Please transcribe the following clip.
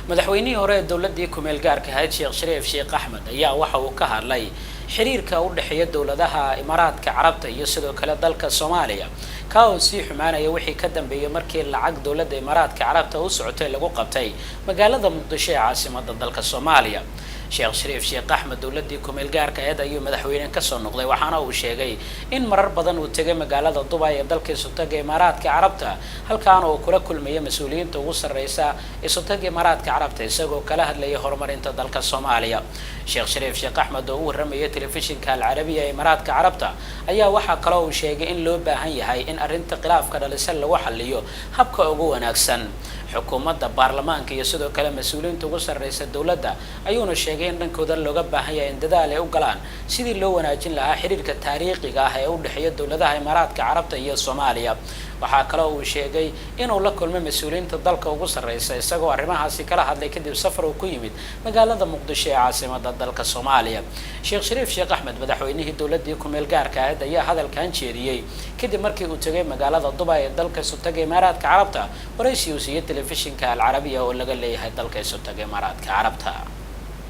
madaxweynihii hore ee dowladii ku-meel gaarka ahayd Sheekh Shariif Sheekh Axmed ayaa waxa uu ka hadlay xiriirka u dhaxeeya dowladaha Imaaraadka Carabta iyo sidoo kale dalka Soomaaliya ka oo si xumaanaya wixii ka dambeeyay markii lacag dowladda Imaaraadka Carabta u socotay lagu qabtay magaalada Muqdisho ee caasimadda dalka Soomaaliya. Sheekh Shariif Sheekh Axmed dowladii ku-meel gaarka ahayd ayuu madaxweyne ka soo noqday waxaana uu sheegay in marar badan uu tagay magaalada Dubai ee dalka Sultanka Imaaraadka Carabta halkaana uu kula kulmay mas'uuliyiinta ugu sareysa ee Sultanka Imaaraadka Carabta isagoo kala hadlayay horumarinta dalka Soomaaliya. Sheekh Shariif Sheekh Axmed oo u warramay telefishinka Al Arabiya ee Imaaraadka Carabta ayaa waxa kale oo uu sheegay in loo baahan yahay in arrinta khilaafka dhalisan lagu xalliyo habka ugu wanaagsan. xukuumadda baarlamaanka iyo sidoo kale mas'uuliyiinta ugu sareysa dowladda ayuuna sheegay in dhankooda looga baahan yahay in dadaal ay u galaan sidii loo wanaajin lahaa xiriirka taariikhiga ah ee u dhaxeeya dowladaha Imaaraadka Carabta iyo Soomaaliya. waxaa kale oo uu sheegay inuu la kulmay mas'uuliyiinta dalka ugu sareysa isagoo arrimahaasi kala hadlay kadib safar uu ku yimid magaalada Muqdisho ee caasimadda dalka Soomaaliya. Sheekh Shariif Sheekh Axmed madaxweynihii dowladii ku-meel gaarka ahayd ayaa hadalkan jeediyay kadib markii uu tagay magaalada Dubai ee dalka Sultanka Imaaraadka Carabta waraysi uu siiyay telefishinka Al Arabiya oo laga leeyahay dalka Sultanka Imaaraadka Carabta.